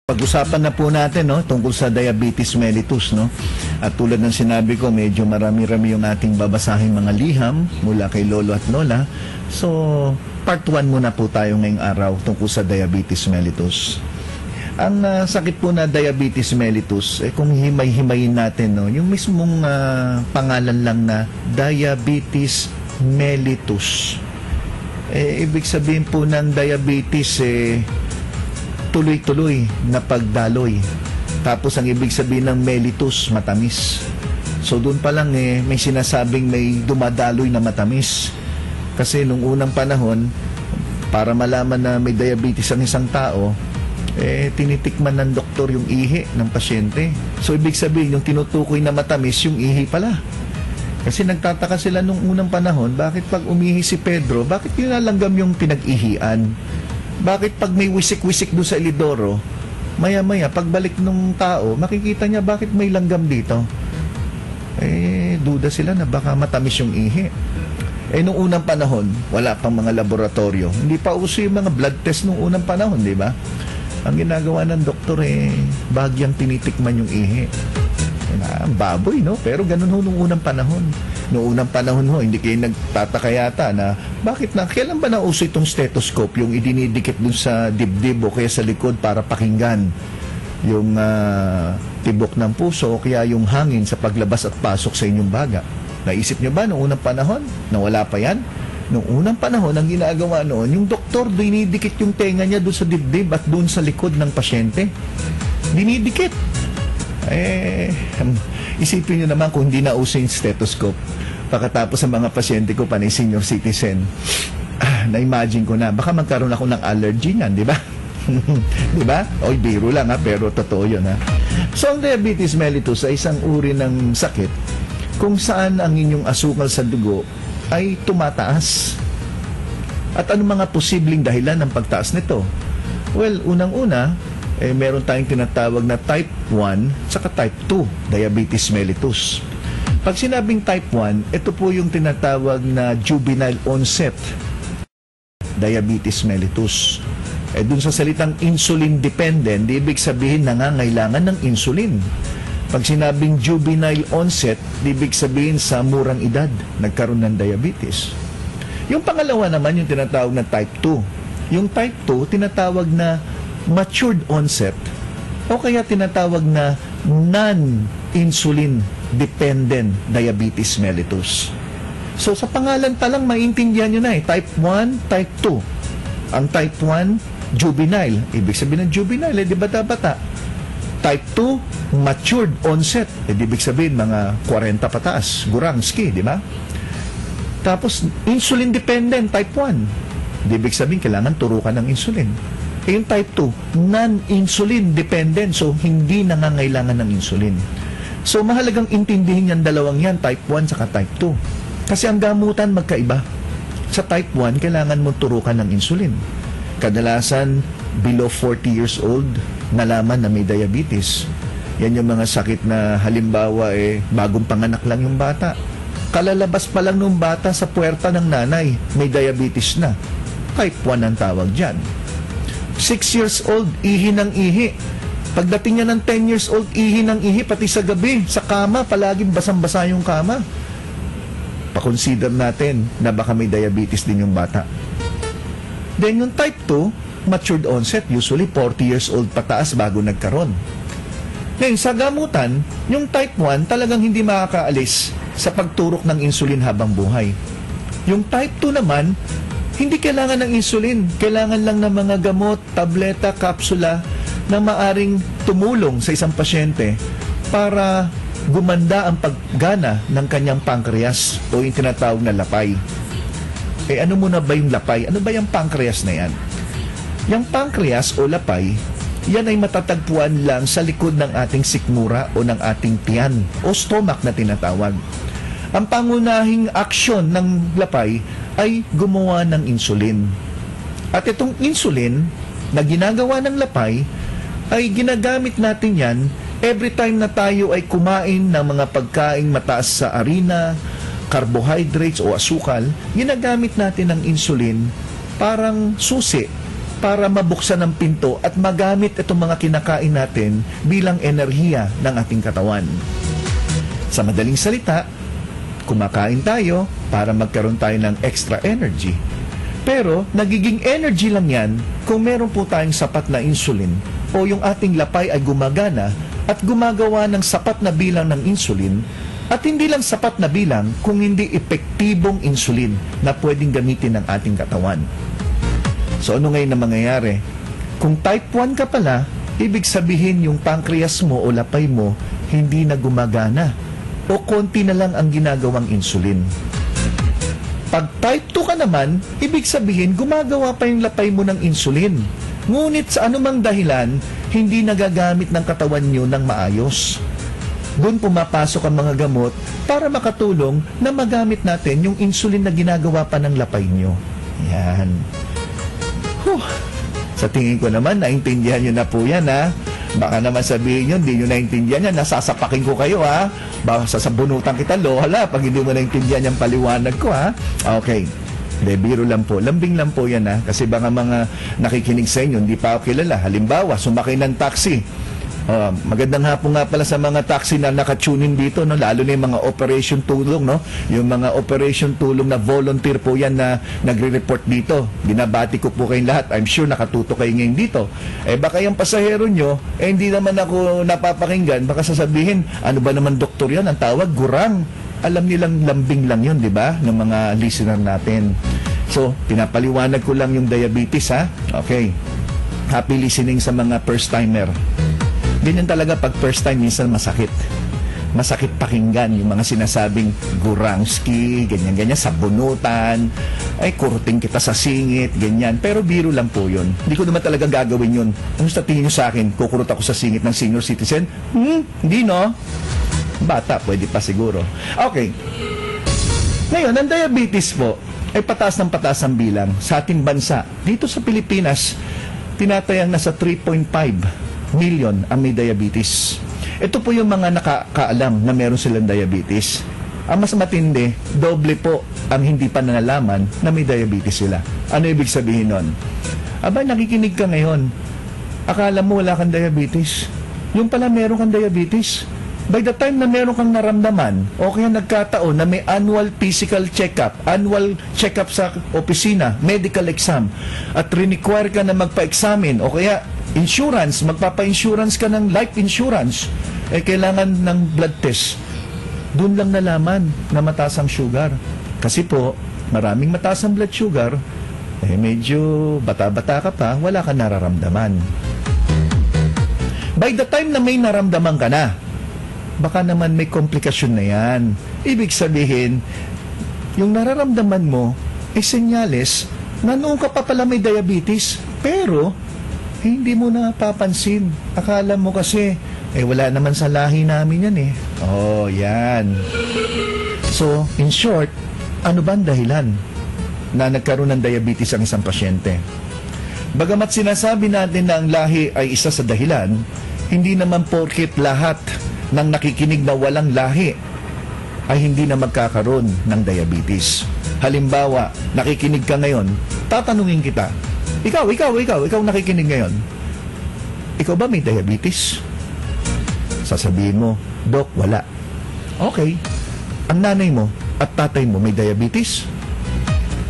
Pag-usapan na po natin tungkol sa diabetes mellitus, no? At tulad ng sinabi ko, medyo marami-rami yung ating babasahin mga liham mula kay Lolo at Lola. So, part 1 muna po tayo ngayong araw tungkol sa diabetes mellitus. Ang sakit po na diabetes mellitus, kung himay-himayin natin, yung mismong pangalan lang na diabetes mellitus. Ibig sabihin po ng diabetes, tuloy-tuloy na pagdaloy. Tapos ang ibig sabihin ng mellitus, matamis. So doon pa lang may sinasabing may dumadaloy na matamis. Kasi nung unang panahon, para malaman na may diabetes ang isang tao, tinitikman ng doktor yung ihi ng pasyente. So ibig sabihin, yung tinutukoy na matamis, yung ihi pala. Kasi nagtataka sila nung unang panahon, bakit pag umihi si Pedro, bakit nilalanggam yung pinag-ihian? Bakit pag may wisik-wisik doon sa Ilidoro, maya-maya, pagbalik ng tao, makikita niya bakit may langgam dito? Duda sila na baka matamis yung ihi. Nung unang panahon, wala pang mga laboratorio. Hindi pa uso yung mga blood test nung unang panahon, di ba? Ang ginagawa ng doktor, bagyang tinitikman yung ihi. Baboy, no? Pero ganun nung unang panahon. Noong unang panahon hindi kayo nagtataka yata na kailan ba nauso itong stethoscope, yung idinidikit dun sa dibdib o kaya sa likod para pakinggan yung tibok ng puso o kaya yung hangin sa paglabas at pasok sa inyong baga. Naisip nyo ba noong unang panahon na wala pa yan? Noong unang panahon, ang ginagawa noon, yung doktor dinidikit yung tenga niya dun sa dibdib at dun sa likod ng pasyente. Dinidikit. Isipin nyo naman kung hindi na uso yung stethoscope. Pagkatapos sa mga pasyente ko, panay senior citizen, na-imagine ko na, baka magkaroon ako ng allergy niyan, di ba? Di ba? Oy, biro lang pero totoo yun So, ang diabetes mellitus ay isang uri ng sakit kung saan ang inyong asukal sa dugo ay tumataas. At ano mga posibleng dahilan ng pagtaas nito? Well, unang-una, meron tayong tinatawag na type 1 saka type 2 diabetes mellitus. Pag sinabing type 1, ito po yung tinatawag na juvenile onset diabetes mellitus. Dun sa salitang insulin dependent, ibig sabihin nangangailangan ng insulin. Pag sinabing juvenile onset, ibig sabihin sa murang edad nagkaroon ng diabetes. Yung pangalawa naman yung tinatawag na type 2. Yung type 2 tinatawag na matured onset o kaya tinatawag na non-insulin dependent diabetes mellitus. So sa pangalan pa lang maintindihan nyo na type 1, type 2. Ang type 1, juvenile. Ibig sabihin ng juvenile, di bata-bata. Type 2, matured onset. Ibig sabihin mga 40 pataas. Gurangski, di ba? Tapos insulin dependent, type 1. Ibig sabihin kailangan turukan ng insulin. Yung type 2, non-insulin dependent. So, hindi nangangailangan ng insulin. So, mahalagang intindihin yan dalawang yan, type 1 saka type 2. Kasi ang gamutan magkaiba. Sa type 1, kailangan mo turukan ng insulin. Kadalasan, below 40 years old, nalaman na may diabetes. Yan yung mga sakit na halimbawa, bagong panganak lang yung bata. Kalalabas pa lang ng bata sa puwerta ng nanay, may diabetes na. Type 1 ang tawag dyan. 6 years old, ihi ng ihi. Pagdating niya ng 10 years old, ihi ng ihi, pati sa gabi, sa kama, palaging basang-basa yung kama. Pa-consider natin na baka may diabetes din yung bata. Then yung type 2, matured onset, usually 40 years old pataas bago nagkaroon. Ngayon, sa gamutan, yung type 1 talagang hindi makakaalis sa pagturok ng insulin habang buhay. Yung type 2 naman, hindi kailangan ng insulin. Kailangan lang ng mga gamot, tableta, kapsula na maaring tumulong sa isang pasyente para gumanda ang paggana ng kanyang pancreas o yung tinatawag na lapay. Ano muna ba yung lapay? Ano ba yung pancreas na yan? Yung pancreas o lapay, yan ay matatagpuan lang sa likod ng ating sikmura o ng ating tiyan o stomach na tinatawag. Ang pangunahing aksyon ng lapay ay gumawa ng insulin. At itong insulin na ginagawa ng lapay ay ginagamit natin yan every time na tayo ay kumain ng mga pagkaing mataas sa harina, carbohydrates o asukal. Ginagamit natin ang insulin parang susi para mabuksan ang pinto at magamit itong mga kinakain natin bilang enerhiya ng ating katawan. Sa madaling salita, kumakain tayo para magkaroon tayo ng extra energy. Pero nagiging energy lang yan kung meron po tayong sapat na insulin o yung ating lapay ay gumagana at gumagawa ng sapat na bilang ng insulin, at hindi lang sapat na bilang kung hindi epektibong insulin na pwedeng gamitin ng ating katawan. So ano ngayon na mangyayari? Kung type 1 ka pala, ibig sabihin yung pancreas mo o lapay mo hindi na gumagana o konti na lang ang ginagawang insulin. Pag type 2 ka naman, ibig sabihin gumagawa pa yung lapay mo ng insulin. Ngunit sa anumang dahilan, hindi nagagamit ng katawan nyo ng maayos. Doon pumapasok ang mga gamot para makatulong na magamit natin yung insulin na ginagawa pa ng lapay nyo. Yan. Sa tingin ko naman, naintindihan nyo na po yan, ha? Baka naman sabihin nyo, hindi nyo naintindihan yan, nasasapakin ko kayo, ha? Baka sasabunutan kita, lohala, pag hindi mo naintindihan yung paliwanag ko, ha? Okay. Hindi, biro lang po. Lambing lang po yan, ha? Kasi baka mga nakikinig sa inyo, hindi pa ako kilala. Halimbawa, sumakay ng taxi. Magandang hapon nga pala sa mga taxi na nakatunin dito, no? Lalo na yung mga operation tulong, no? Yung mga operation tulong na volunteer po yan na nagre-report dito. Binabati ko po kayong lahat. I'm sure nakatuto kayo ngayon dito. Baka yung pasahero nyo, hindi naman ako napapakinggan. Baka sasabihin, ano ba naman doktor yan? Ang tawag, gurang. Alam nilang lambing lang yun, di ba? Ng mga listener natin. So, pinapaliwanag ko lang yung diabetes, ha? Okay. Happy listening sa mga first-timer. Ganyan talaga pag first time, minsan masakit. Masakit pakinggan yung mga sinasabing gurangski, ganyan-ganyan, sabunutan, ay kuruting kita sa singit, ganyan. Pero biro lang po yun. Hindi ko naman talaga gagawin yun. Ano sa tingin nyo sa akin? Kukurot ako sa singit ng senior citizen? Hindi, no? Bata, pwede pa siguro. Okay. Ngayon, ang diabetes po ay pataas ng pataas ang bilang sa ating bansa. Dito sa Pilipinas, tinatayang nasa 3.5 million ang may diabetes. Ito po yung mga nakakaalam na meron silang diabetes. Ang mas matindi, doble po ang hindi pa nalalaman na may diabetes sila. Ano ibig sabihin nun? Aba, nakikinig ka ngayon. Akala mo wala kang diabetes. Yung pala meron kang diabetes. By the time na meron kang naramdaman, o kaya nagkataon na may annual physical check-up, annual check-up sa opisina, medical exam, at require ka na magpa-examine, o kaya insurance, magpapa-insurance ka ng life insurance, kailangan ng blood test. Doon lang nalaman na mataas ang sugar. Kasi po, maraming mataas ang blood sugar, medyo bata-bata ka pa, wala ka nararamdaman. By the time na may naramdaman ka na, baka naman may komplikasyon na yan. Ibig sabihin, yung nararamdaman mo ay senyales na noong ka pa pala may diabetes, pero hindi mo napapansin. Akala mo kasi, wala naman sa lahi namin yan eh. Oh, yan. So, in short, ano ba ang dahilan na nagkaroon ng diabetes ang isang pasyente? Bagamat sinasabi natin na ang lahi ay isa sa dahilan, hindi naman porket lahat ng nakikinig na walang lahi ay hindi na magkakaroon ng diabetes. Halimbawa, nakikinig ka ngayon, tatanungin kita, ikaw nakikinig ngayon, ikaw ba may diabetes? Sasabihin mo, Dok, wala. Okay. Ang nanay mo at tatay mo may diabetes?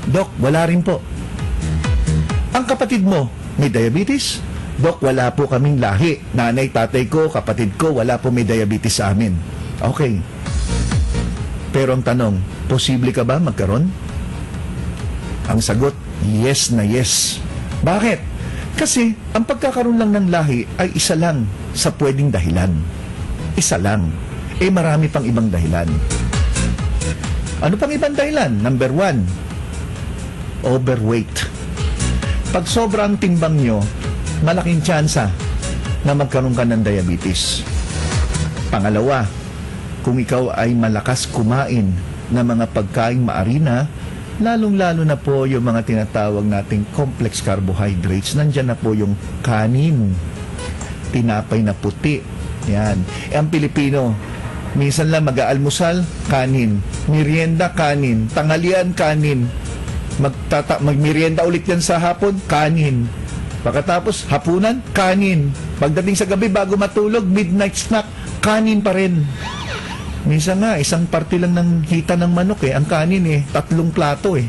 Dok, wala rin po. Ang kapatid mo may diabetes? Dok, wala po kaming lahi. Nanay, tatay ko, kapatid ko, wala po may diabetes sa amin. Okay. Pero ang tanong, posible ka ba magkaroon? Ang sagot, yes na yes. Bakit? Kasi ang pagkakaroon lang ng lahi ay isa lang sa pwedeng dahilan. Isa lang. Marami pang ibang dahilan. Ano pang ibang dahilan? Number 1, overweight. Pag sobrang timbang nyo, malaking tsansa na magkaroon ka ng diabetes. Pangalawa, kung ikaw ay malakas kumain ng mga pagkaing maarina, lalong-lalo na po yung mga tinatawag nating complex carbohydrates, nandyan na po yung kanin, tinapay na puti, yan. Ang Pilipino, minsan lang mag-aalmusal, kanin, merienda, kanin, tanghalian, kanin, magmerienda ulit yan sa hapon, kanin. Pagkatapos, hapunan, kanin. Pagdating sa gabi, bago matulog, midnight snack, kanin pa rin. Minsan nga, isang parte lang ng hita ng manok ang kanin 3 plato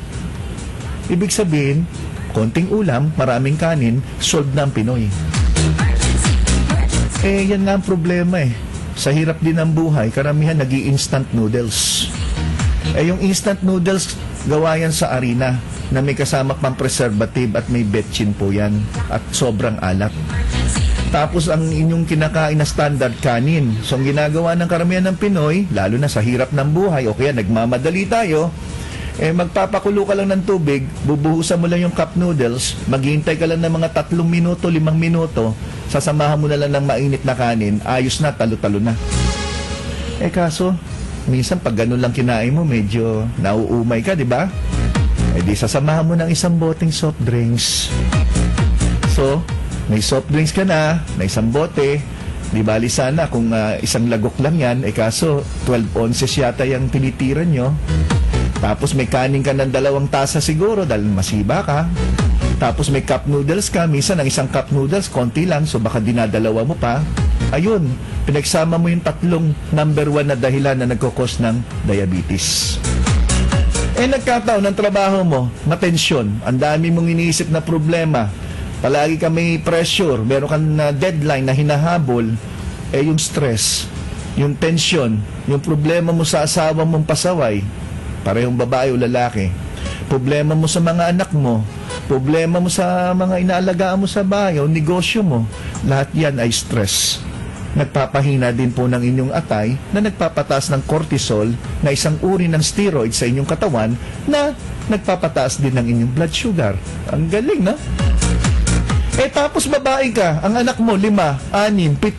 Ibig sabihin, konting ulam, maraming kanin, solved na ang Pinoy. Yan nga ang problema Sa hirap din ng buhay, karamihan nag-i-instant noodles. Yung instant noodles, gawa yan sa harina na may kasama pang preservative at may betchin po yan at sobrang alat. Tapos ang inyong kinakain na standard kanin. So ang ginagawa ng karamihan ng Pinoy, lalo na sa hirap ng buhay o kaya nagmamadali tayo, magpapakulo ka lang ng tubig, bubuhusan mo lang yung cup noodles, maghihintay ka lang ng mga 3 minuto, 5 minuto, sasamahan mo na lang ng mainit na kanin, ayos na, talo-talo na. Kaso, minsan pag ganun lang kinain mo, medyo nauumay ka, di ba? Di sasamahan mo ng isang boteng soft drinks. So, may soft drinks ka na isang bote, di bali sana kung isang lagok lang yan, kaso 12 ounces yata yung tinitiran nyo. Tapos may kanin ka ng 2 tasa siguro dahil masiba ka. Tapos may cup noodles ka, minsan ang isang cup noodles, konti lang, so baka dinadalawa mo pa. Ayun, pinagsama mo yung 3 number 1 na dahilan na nagkukos ng diabetes. Nagkataon ng trabaho mo, matensyon, ang dami mong iniisip na problema, palagi ka may pressure, meron kang deadline na hinahabol, yung stress, yung tension, yung problema mo sa asawa mong pasaway, parehong babae o lalaki, problema mo sa mga anak mo, problema mo sa mga inaalagaan mo sa bahay o negosyo mo, lahat yan ay stress. Nagpapahina din po ng inyong atay na nagpapataas ng cortisol na isang uri ng steroid sa inyong katawan na nagpapataas din ng inyong blood sugar. Ang galing, no? Tapos babae ka, ang anak mo 5, 6, 7, 8,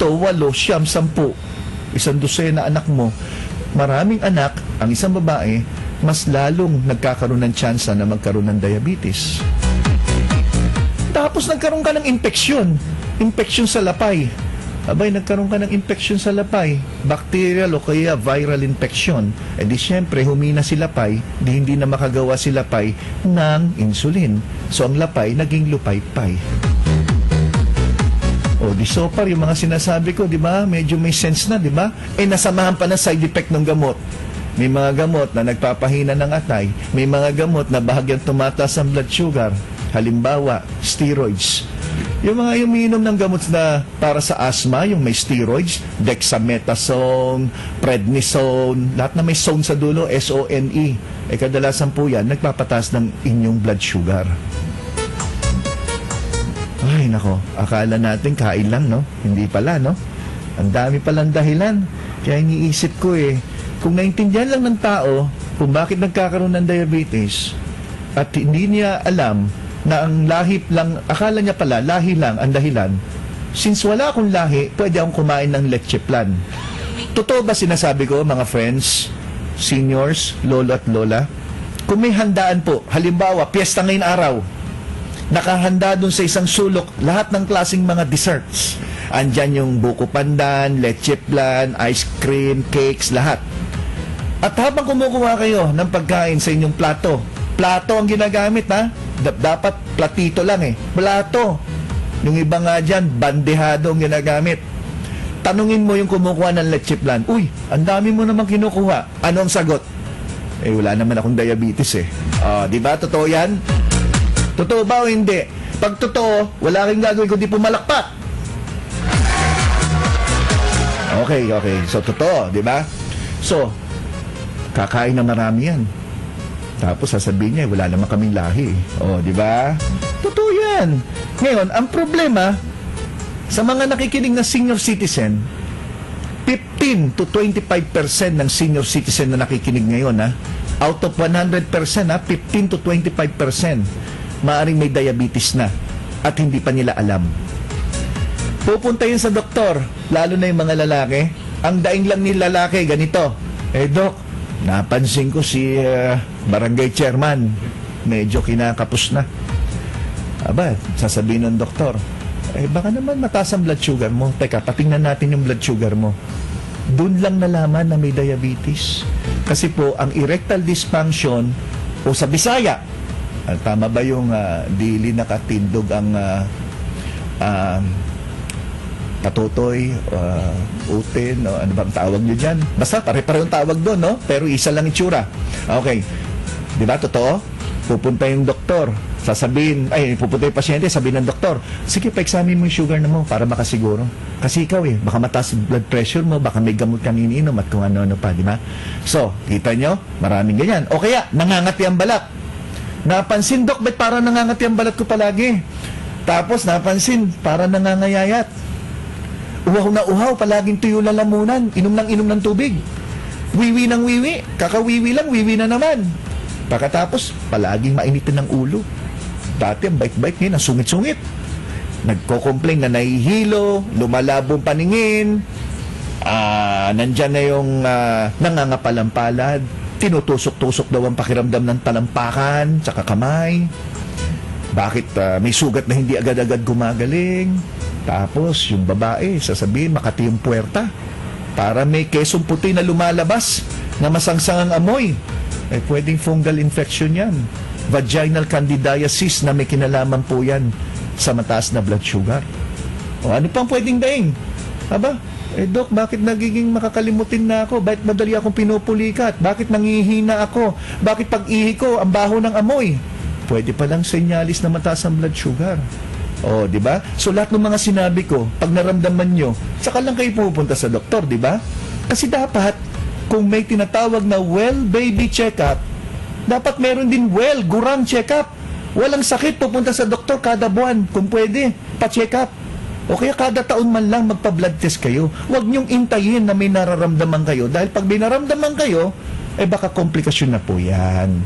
9, 10. 12 anak mo. Maraming anak, ang isang babae, mas lalong nagkakaroon ng tsansa na magkaroon ng diabetes. Tapos nagkaroon ka ng infeksyon sa lapay. Abay, nagkaroon ka ng infeksyon sa lapay, bacterial o kaya viral infection. Di syempre, humina si lapay, hindi na makagawa si lapay ng insulin. So, ang lapay naging lupaypay. Di so far, yung mga sinasabi ko, di ba? Medyo may sense na, di ba? Nasamahan pa ng side effect ng gamot. May mga gamot na nagpapahina ng atay. May mga gamot na bahagyang tumataas ang blood sugar. Halimbawa, steroids. Yung mga umiinom ng gamot na para sa asthma, yung may steroids, dexamethasone, prednisone, lahat na may zone sa dulo, S-O-N-E. Kadalasan po yan, nagpapataas ng inyong blood sugar. Ay, nako, akala natin kain lang, no? Hindi pala, no? Ang dami palang dahilan. Kaya iniisip ko kung naintindihan lang ng tao kung bakit nagkakaroon ng diabetes at hindi niya alam na ang lahi lang, akala niya pala, lahi lang ang dahilan. Since wala akong lahi, pwede akong kumain ng leche plan. Totoo ba sinasabi ko, mga friends, seniors, lolo at lola? Kung may handaan po, halimbawa, piyesta ngayon araw, nakahanda dun sa isang sulok lahat ng klaseng mga desserts. Andyan yung buko pandan, leche plan, ice cream, cakes, lahat. At habang kumukuha kayo ng pagkain sa inyong plato ang ginagamit, ha? Dapat platito lang plato. Yung iba nga dyan, bandehado ang ginagamit. Tanungin mo yung kumukuha ng leche plan, uy, ang dami mo namang kinukuha. Ano ang sagot? Wala naman akong diabetes di ba? Totoo yan? Totoo ba o hindi? Pag totoo, wala kang gagawin kundi pumalakpak. Okay. So, totoo, di ba? So, kakain na marami yan. Tapos sasabihin niya, wala naman kaming lahi. Di ba? Totoo yan. Ngayon, ang problema, sa mga nakikinig na senior citizen, 15 to 25% ng senior citizen na nakikinig ngayon, out of 100%, 15 to 25%, maaring may diabetes na at hindi pa nila alam. Pupunta yun sa doktor, lalo na yung mga lalaki. Ang daing lang ni lalaki, ganito. Dok, napansin ko si barangay chairman, medyo kinakapos na. Aba, sasabihin ng doktor, baka naman mataas ang blood sugar mo. Teka, patingnan natin yung blood sugar mo. Doon lang nalaman na may diabetes. Kasi po, ang erectile dysfunction, o sa Bisaya, tama ba yung dili nakatindog ang patutoy, utin, o ano bang tawag nyo dyan? Basta pare-parehong tawag doon, no? Pero isa lang itsura. Okay. Di ba, totoo? Pupunta yung doktor, pupunta yung pasyente, sabihin ng doktor, sige, pa-examine mo yung sugar na mo para makasiguro. Kasi ikaw baka mataas blood pressure mo, baka may gamot kang iniinom at kung ano-ano pa, di ba? So, kita nyo, maraming ganyan. O kaya, nangangati ang balat. Napansin, Dok, ba't parang nangangati ang balat ko palagi? Tapos, napansin, parang nangangayayat. Uhaw na uhaw, palaging tuyo lalamunan, inom ng tubig. Wiwi ng wiwi, kakawiwi lang, wiwi na naman. Pagkatapos, palaging mainitin ng ulo. Dati, ang bait-bait ngayon, ang sungit-sungit. Nagko-complain na nahihilo, lumalabong paningin, nandyan na yung nangangapalampalad, tinutusok-tusok daw ang pakiramdam ng talampakan, tsaka kamay. Bakit may sugat na hindi agad-agad gumagaling? Tapos, yung babae, sasabihin, makati yung puwerta. Para may kesong puti na lumalabas na masangsangang amoy. Pwedeng fungal infection yan. Vaginal candidiasis na may kinalaman po yan sa mataas na blood sugar. O ano pang pwedeng daing? Aba, Dok, bakit nagiging makakalimutin na ako? Bakit madali akong pinupulikat? Bakit nangihina ako? Bakit pag-ihi ko, ang baho ng amoy? Pwede palang senyalis na mataas ang blood sugar. O, di ba? So, lahat ng mga sinabi ko, pag naramdaman nyo, saka lang kayo pupunta sa doktor, di ba? Kasi dapat, kung may tinatawag na well baby check-up, dapat meron din well gurang check-up. Walang sakit, pupunta sa doktor kada buwan, kung pwede, pa-check up. O kaya kada taon man lang magpa-blood test kayo. Huwag niyong intayin na may nararamdaman kayo, dahil pag may nararamdaman kayo, baka komplikasyon na po yan.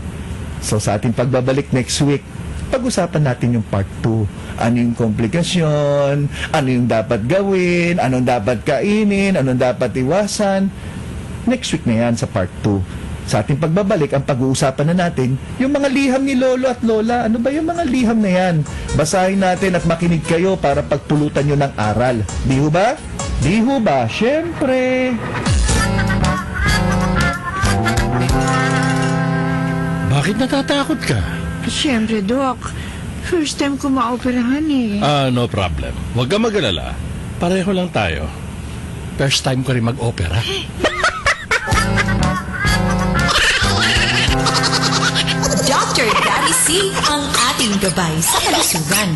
So sa ating pagbabalik next week, pag-usapan natin yung part 2. Ano yung komplikasyon, ano yung dapat gawin, anong dapat kainin, anong dapat iwasan. Next week na yan sa part 2. Sa ating pagbabalik, ang pag-uusapan na natin, yung mga liham ni Lolo at Lola. Ano ba yung mga liham na yan? Basahin natin at makinig kayo para pagpulutan nyo ng aral. Di ho ba? Di ho ba? Siyempre! Bakit natatakot ka? Siyempre, Doc. First time ko maoperahan No problem. Huwag ka mag-alala. Pareho lang tayo. First time ko rin mag-opera. Dr. Daddy C ang ating gabay sa kalusugan.